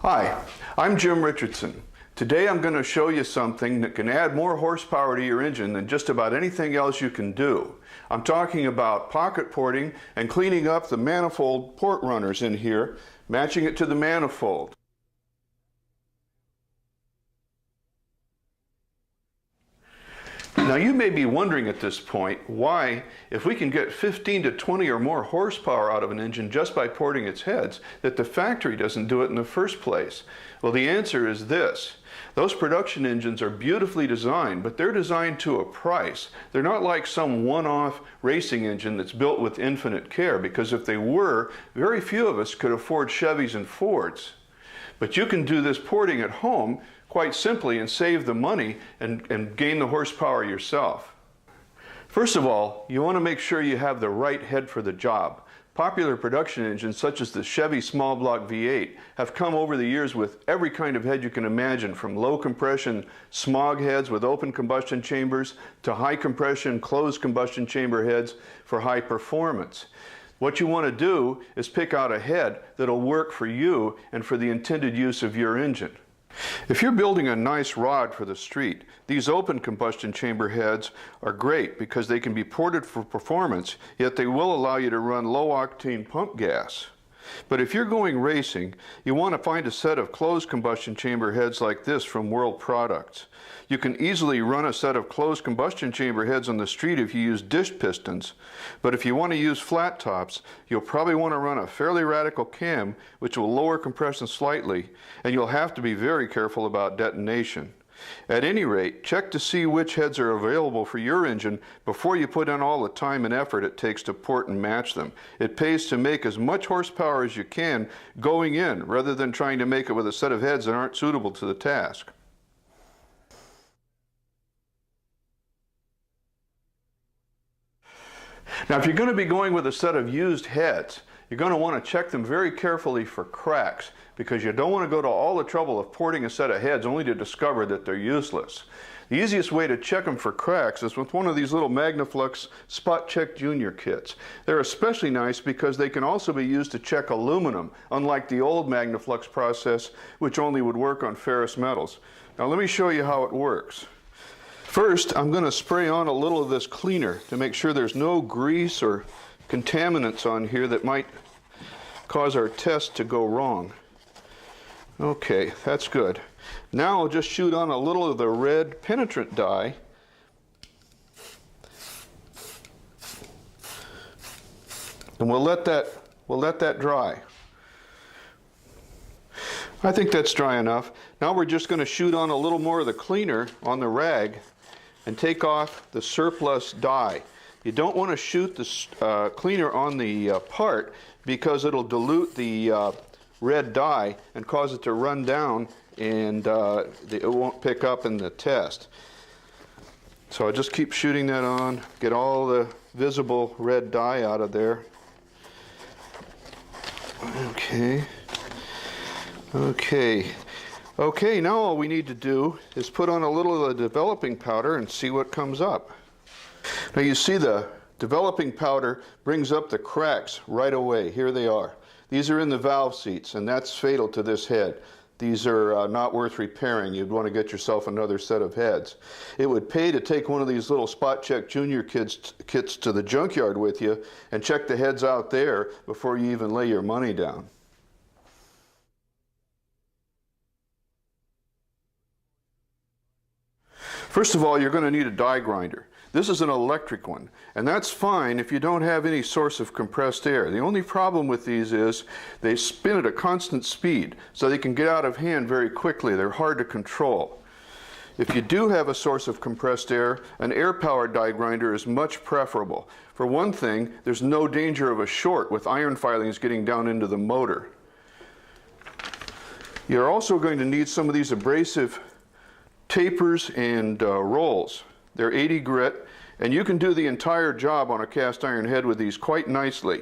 Hi, I'm Jim Richardson. Today I'm going to show you something that can add more horsepower to your engine than just about anything else you can do. I'm talking about pocket porting and cleaning up the manifold port runners in here, matching it to the manifold. Now you may be wondering at this point why, if we can get 15 to 20 or more horsepower out of an engine just by porting its heads, that the factory doesn't do it in the first place. Well, the answer is this. Those production engines are beautifully designed, but they're designed to a price. They're not like some one-off racing engine that's built with infinite care, because if they were, very few of us could afford Chevys and Fords. But you can do this porting at home quite simply and save the money and gain the horsepower yourself. First of all, you want to make sure you have the right head for the job. Popular production engines such as the Chevy small block V8 have come over the years with every kind of head you can imagine, from low compression smog heads with open combustion chambers to high compression closed combustion chamber heads for high performance. What you want to do is pick out a head that'll work for you and for the intended use of your engine. If you're building a nice rod for the street, these open combustion chamber heads are great because they can be ported for performance, yet they will allow you to run low octane pump gas. But if you're going racing, you want to find a set of closed combustion chamber heads like this from World Products. You can easily run a set of closed combustion chamber heads on the street if you use dish pistons, but if you want to use flat tops, you'll probably want to run a fairly radical cam, which will lower compression slightly, and you'll have to be very careful about detonation. At any rate, check to see which heads are available for your engine before you put in all the time and effort it takes to port and match them. It pays to make as much horsepower as you can going in, rather than trying to make it with a set of heads that aren't suitable to the task. Now, if you're going to be going with a set of used heads, you're going to want to check them very carefully for cracks, because you don't want to go to all the trouble of porting a set of heads only to discover that they're useless. The easiest way to check them for cracks is with one of these little Magnaflux Spot Check Junior kits. They're especially nice because they can also be used to check aluminum, unlike the old Magnaflux process, which only would work on ferrous metals. Now let me show you how it works. First, I'm going to spray on a little of this cleaner to make sure there's no grease or contaminants on here that might cause our test to go wrong. Okay, that's good. Now I'll just shoot on a little of the red penetrant dye. And we'll let that dry. I think that's dry enough. Now we're just going to shoot on a little more of the cleaner on the rag and take off the surplus dye. You don't want to shoot the cleaner on the part, because it'll dilute the red dye and cause it to run down, and it won't pick up in the test. So I just keep shooting that on, get all the visible red dye out of there. Okay, now all we need to do is put on a little of the developing powder and see what comes up. Now you see the developing powder brings up the cracks right away. Here they are. These are in the valve seats, and that's fatal to this head. These are not worth repairing. You'd want to get yourself another set of heads. It would pay to take one of these little Spot Check Junior kits to the junkyard with you and check the heads out there before you even lay your money down. First of all, you're going to need a die grinder. This is an electric one, and that's fine if you don't have any source of compressed air. The only problem with these is they spin at a constant speed, so they can get out of hand very quickly. They're hard to control. If you do have a source of compressed air, an air-powered die grinder is much preferable. For one thing, there's no danger of a short with iron filings getting down into the motor. You're also going to need some of these abrasive tapers and rolls. They're 80 grit, and you can do the entire job on a cast iron head with these quite nicely.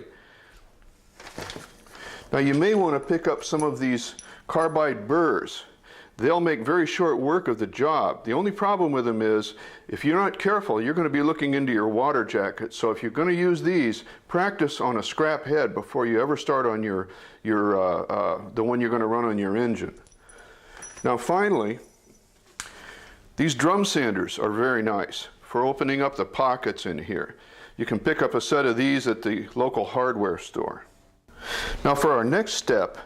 Now you may want to pick up some of these carbide burrs. They'll make very short work of the job. The only problem with them is, if you're not careful, you're going to be looking into your water jacket. So if you're going to use these, practice on a scrap head before you ever start on the one you're going to run on your engine. Now finally, these drum sanders are very nice for opening up the pockets in here. You can pick up a set of these at the local hardware store. Now for our next step,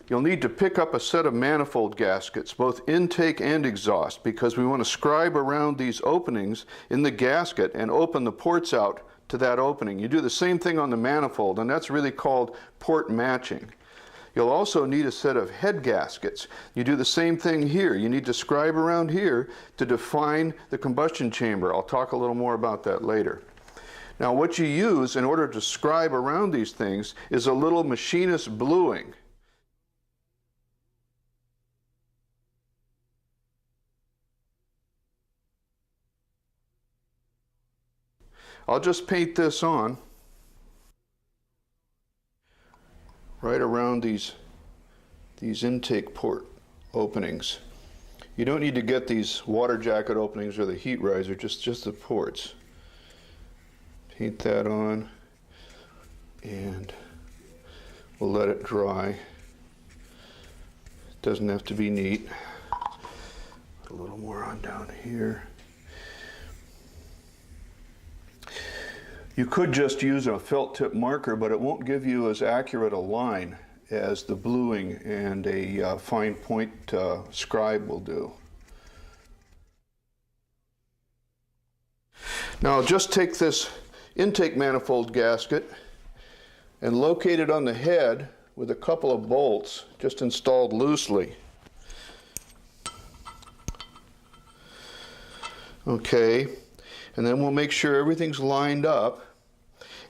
you'll need to pick up a set of manifold gaskets, both intake and exhaust, because we want to scribe around these openings in the gasket and open the ports out to that opening. You do the same thing on the manifold, and that's really called port matching. You'll also need a set of head gaskets. You do the same thing here. You need to scribe around here to define the combustion chamber. I'll talk a little more about that later. Now what you use in order to scribe around these things is a little machinist bluing. I'll just paint this on right around these intake port openings. You don't need to get these water jacket openings or the heat riser, just the ports. Paint that on, and we'll let it dry. It doesn't have to be neat. Put a little more on down here. You could just use a felt tip marker, but it won't give you as accurate a line as the bluing and a fine point scribe will do. Now I'll just take this intake manifold gasket and locate it on the head with a couple of bolts just installed loosely. Okay, and then we'll make sure everything's lined up,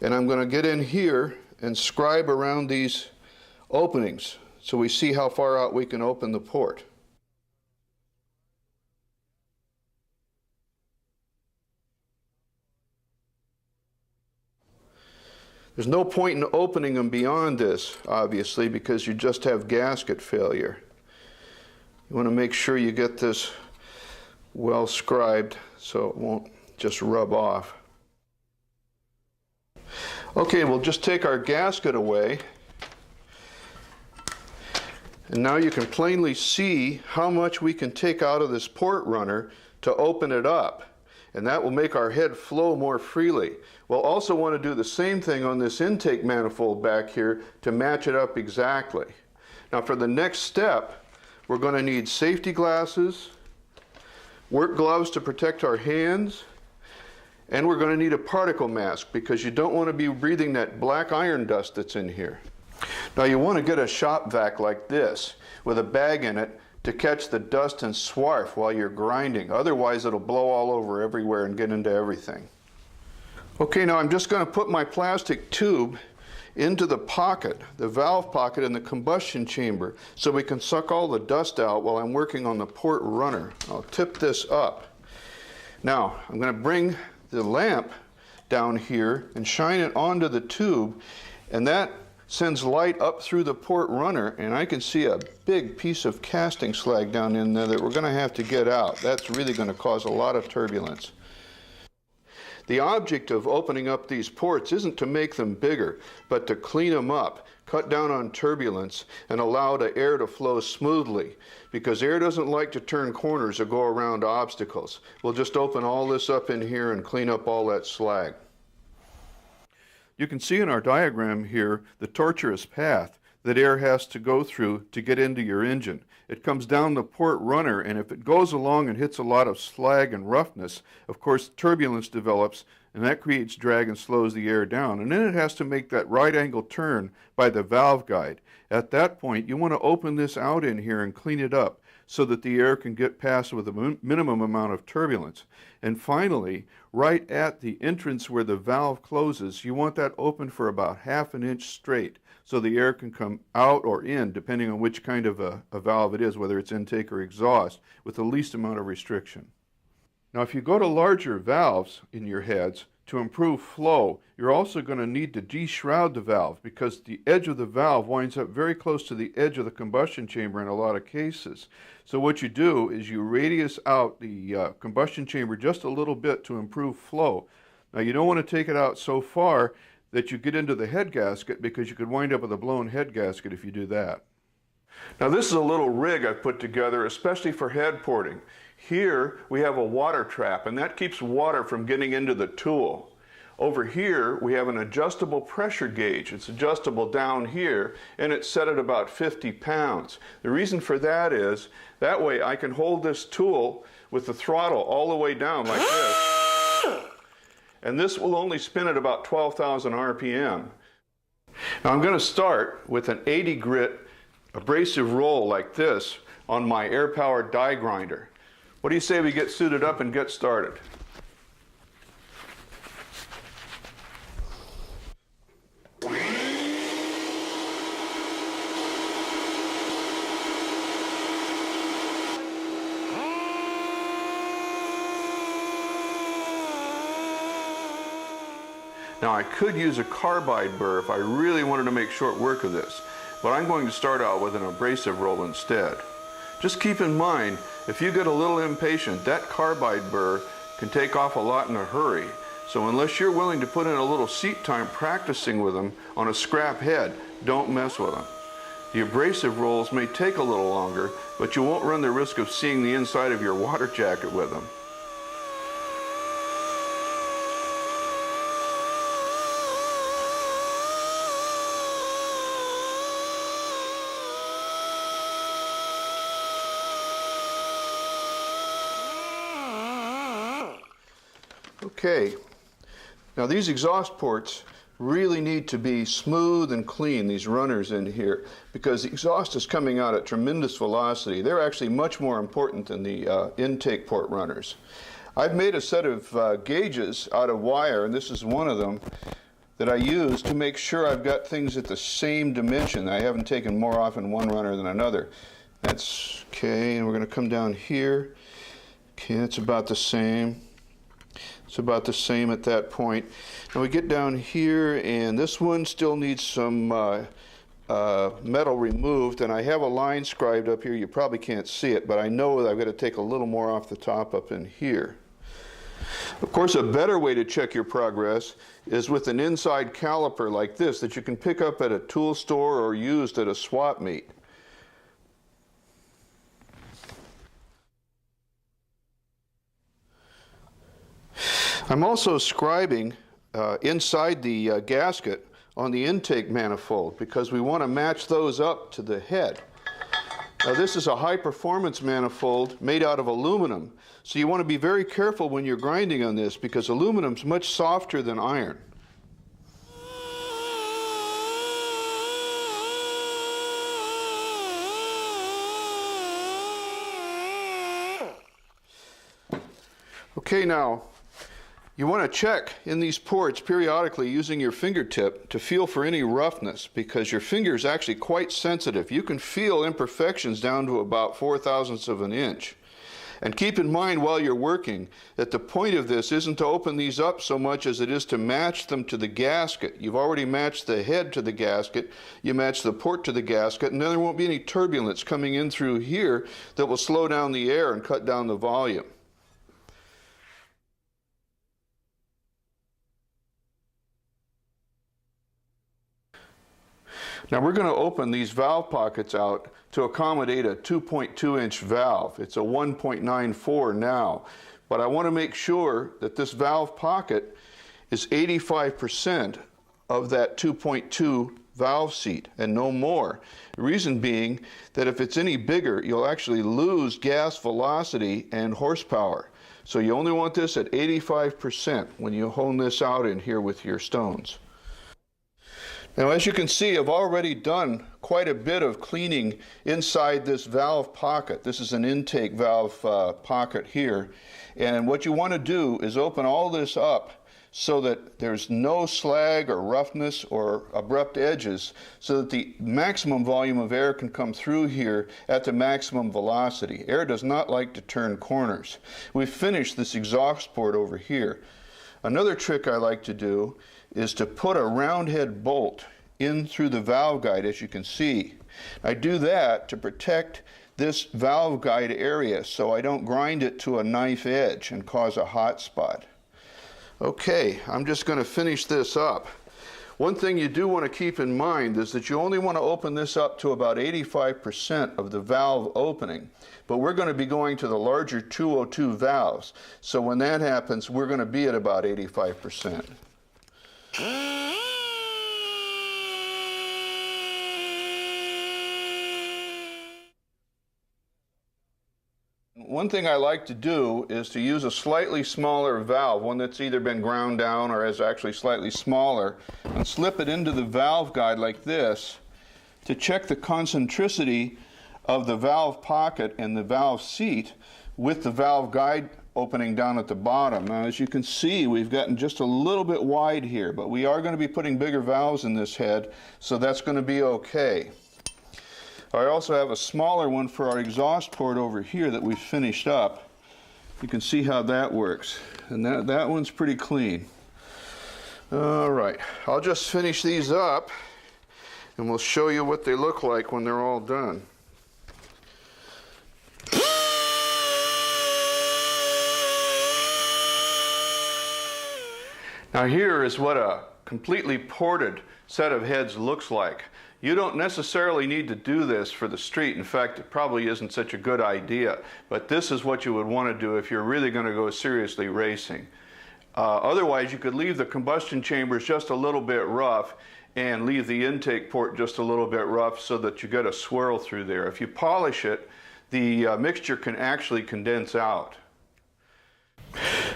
and I'm going to get in here and scribe around these openings so we see how far out we can open the port. There's no point in opening them beyond this, obviously, because you just have gasket failure. You want to make sure you get this well scribed so it won't just rub off. Okay, we'll just take our gasket away. And now you can plainly see how much we can take out of this port runner to open it up. And that will make our head flow more freely. We'll also want to do the same thing on this intake manifold back here to match it up exactly. Now for the next step, we're going to need safety glasses, work gloves to protect our hands, and we're going to need a particle mask because you don't want to be breathing that black iron dust that's in here. Now you want to get a shop vac like this with a bag in it to catch the dust and swarf while you're grinding. Otherwise it'll blow all over everywhere and get into everything. Okay, now I'm just going to put my plastic tube into the pocket, the valve pocket in the combustion chamber, so we can suck all the dust out while I'm working on the port runner. I'll tip this up. Now I'm going to bring the lamp down here and shine it onto the tube, and that sends light up through the port runner, and I can see a big piece of casting slag down in there that we're going to have to get out. That's really going to cause a lot of turbulence. The object of opening up these ports isn't to make them bigger, but to clean them up, cut down on turbulence, and allow the air to flow smoothly, because air doesn't like to turn corners or go around obstacles. We'll just open all this up in here and clean up all that slag. You can see in our diagram here the tortuous path that air has to go through to get into your engine. It comes down the port runner, and if it goes along and hits a lot of slag and roughness, of course turbulence develops, and that creates drag and slows the air down. And then it has to make that right angle turn by the valve guide. At that point, you want to open this out in here and clean it up so that the air can get past with a minimum amount of turbulence. And finally, right at the entrance where the valve closes, you want that open for about ½ an inch straight so the air can come out or in, depending on which kind of a valve it is, whether it's intake or exhaust, with the least amount of restriction. Now if you go to larger valves in your heads, to improve flow, you're also going to need to de-shroud the valve because the edge of the valve winds up very close to the edge of the combustion chamber in a lot of cases. So what you do is you radius out the combustion chamber just a little bit to improve flow. Now you don't want to take it out so far that you get into the head gasket because you could wind up with a blown head gasket if you do that. Now this is a little rig I've put together especially for head porting. Here we have a water trap and that keeps water from getting into the tool. Over here we have an adjustable pressure gauge. It's adjustable down here and it's set at about 50 pounds. The reason for that is that way I can hold this tool with the throttle all the way down like this. And this will only spin at about 12,000 RPM. Now I'm going to start with an 80 grit abrasive roll like this on my air-powered die grinder. What do you say we get suited up and get started? Now I could use a carbide burr if I really wanted to make short work of this, but I'm going to start out with an abrasive roll instead. Just keep in mind, if you get a little impatient, that carbide burr can take off a lot in a hurry. So unless you're willing to put in a little seat time practicing with them on a scrap head, don't mess with them. The abrasive rolls may take a little longer, but you won't run the risk of seeing the inside of your water jacket with them. Okay, now these exhaust ports really need to be smooth and clean, these runners in here, because the exhaust is coming out at tremendous velocity. They're actually much more important than the intake port runners. I've made a set of gauges out of wire, and this is one of them that I use to make sure I've got things at the same dimension. I haven't taken more off in one runner than another. That's okay, and we're going to come down here. Okay, that's about the same. It's about the same at that point. Now we get down here, and this one still needs some metal removed, and I have a line scribed up here. You probably can't see it, but I know that I've got to take a little more off the top up in here. Of course, a better way to check your progress is with an inside caliper like this that you can pick up at a tool store or used at a swap meet. I'm also scribing inside the gasket on the intake manifold because we want to match those up to the head. Now this is a high performance manifold made out of aluminum, so you want to be very careful when you're grinding on this because aluminum's much softer than iron. Okay, now you want to check in these ports periodically using your fingertip to feel for any roughness because your finger is actually quite sensitive. You can feel imperfections down to about 0.004 of an inch. And keep in mind while you're working that the point of this isn't to open these up so much as it is to match them to the gasket. You've already matched the head to the gasket, you match the port to the gasket, and then there won't be any turbulence coming in through here that will slow down the air and cut down the volume. Now we're going to open these valve pockets out to accommodate a 2.2 inch valve. It's a 1.94 now, but I want to make sure that this valve pocket is 85% of that 2.2 valve seat and no more. The reason being that if it's any bigger, you'll actually lose gas velocity and horsepower. So you only want this at 85% when you hone this out in here with your stones. Now as you can see, I've already done quite a bit of cleaning inside this valve pocket. This is an intake valve pocket here. And what you want to do is open all this up so that there's no slag or roughness or abrupt edges so that the maximum volume of air can come through here at the maximum velocity. Air does not like to turn corners. We've finished this exhaust port over here. Another trick I like to do is to put a round head bolt in through the valve guide, as you can see. I do that to protect this valve guide area so I don't grind it to a knife edge and cause a hot spot. Okay, I'm just going to finish this up. One thing you do want to keep in mind is that you only want to open this up to about 85% of the valve opening, but we're going to be going to the larger 202 valves, so when that happens we're going to be at about 85%. One thing I like to do is to use a slightly smaller valve, one that's either been ground down or is actually slightly smaller, and slip it into the valve guide like this to check the concentricity of the valve pocket and the valve seat with the valve guide opening down at the bottom. Now, as you can see, we've gotten just a little bit wide here, but we are going to be putting bigger valves in this head, so that's going to be okay. I also have a smaller one for our exhaust port over here that we've finished up. You can see how that works, and that one's pretty clean. All right, I'll just finish these up and we'll show you what they look like when they're all done. Now here is what a completely ported set of heads looks like. You don't necessarily need to do this for the street. In fact, it probably isn't such a good idea, but this is what you would want to do if you're really going to go seriously racing. Otherwise, you could leave the combustion chambers just a little bit rough and leave the intake port just a little bit rough so that you get a swirl through there. If you polish it, the mixture can actually condense out.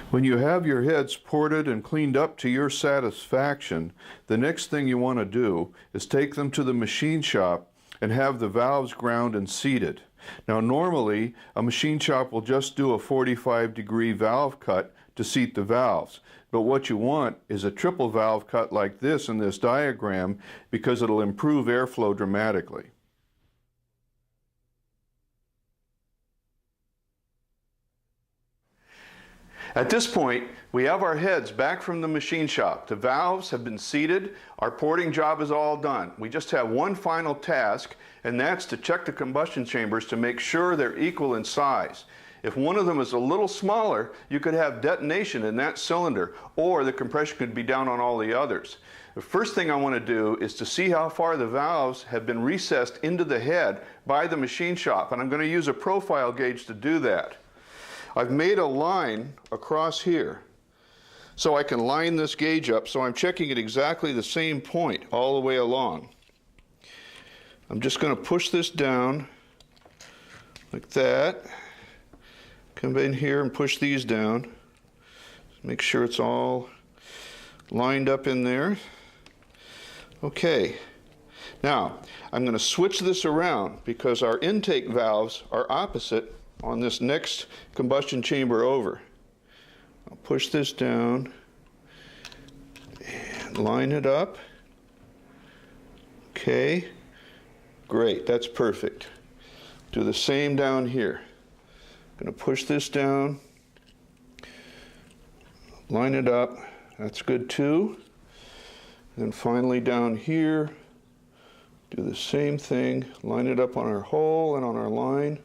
When you have your heads ported and cleaned up to your satisfaction, the next thing you want to do is take them to the machine shop and have the valves ground and seated. Now normally a machine shop will just do a 45-degree valve cut to seat the valves, but what you want is a triple valve cut like this in this diagram because it'll improve airflow dramatically. At this point, we have our heads back from the machine shop. The valves have been seated. Our porting job is all done. We just have one final task, and that's to check the combustion chambers to make sure they're equal in size. If one of them is a little smaller, you could have detonation in that cylinder, or the compression could be down on all the others. The first thing I want to do is to see how far the valves have been recessed into the head by the machine shop, and I'm going to use a profile gauge to do that. I've made a line across here so I can line this gauge up, so I'm checking at exactly the same point all the way along. I'm just going to push this down like that, come in here and push these down, make sure it's all lined up in there. Okay, now I'm going to switch this around because our intake valves are opposite on this next combustion chamber over. I'll push this down and line it up. Okay, great, that's perfect. Do the same down here. I'm going to push this down, line it up, that's good too. And finally down here, do the same thing, line it up on our hole and on our line.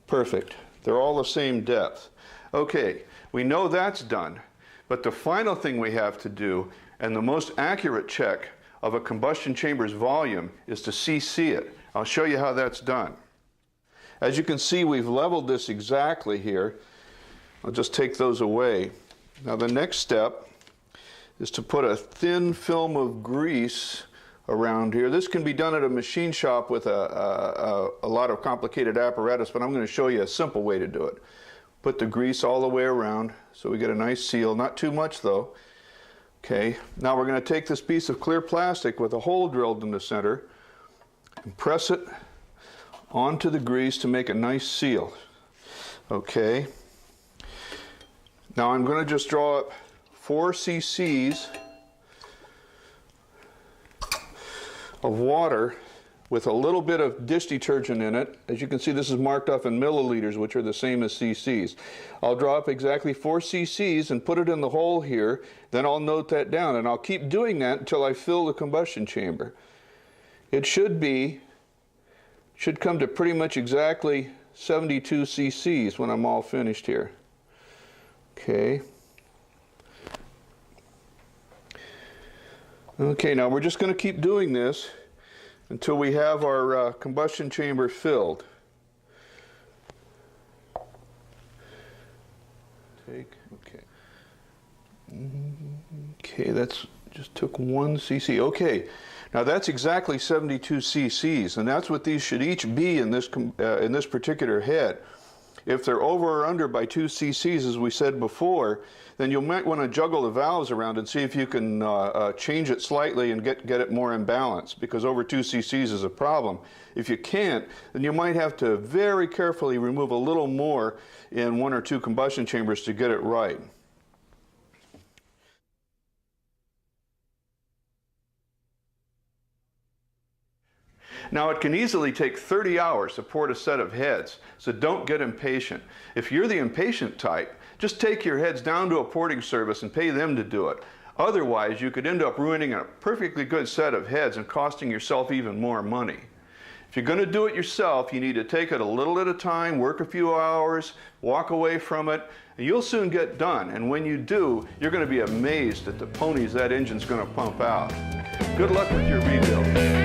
Perfect. They're all the same depth. Okay, we know that's done, but the final thing we have to do, and the most accurate check of a combustion chamber's volume, is to CC it. I'll show you how that's done. As you can see, we've leveled this exactly here. I'll just take those away. Now the next step is to put a thin film of grease around here. This can be done at a machine shop with a lot of complicated apparatus, but I'm going to show you a simple way to do it. Put the grease all the way around so we get a nice seal, not too much though. Okay, now we're going to take this piece of clear plastic with a hole drilled in the center and press it onto the grease to make a nice seal. Okay, now I'm going to just draw up 4 cc's of water with a little bit of dish detergent in it. As you can see, this is marked off in milliliters, which are the same as cc's. I'll draw up exactly 4 cc's and put it in the hole here. Then I'll note that down, and I'll keep doing that until I fill the combustion chamber. It should come to pretty much exactly 72 cc's when I'm all finished here. Okay. Okay, now we're just going to keep doing this until we have our combustion chamber filled. Okay, that's just took 1 cc. Okay, now that's exactly 72 cc's, and that's what these should each be in this particular head. If they're over or under by 2 cc's, as we said before, then you might want to juggle the valves around and see if you can change it slightly and get it more in balance, because over 2 cc's is a problem. If you can't, then you might have to very carefully remove a little more in 1 or 2 combustion chambers to get it right. Now, it can easily take 30 hours to port a set of heads, so don't get impatient. If you're the impatient type, just take your heads down to a porting service and pay them to do it. Otherwise, you could end up ruining a perfectly good set of heads and costing yourself even more money. If you're going to do it yourself, you need to take it a little at a time, work a few hours, walk away from it, and you'll soon get done. And when you do, you're going to be amazed at the ponies that engine's going to pump out. Good luck with your rebuild.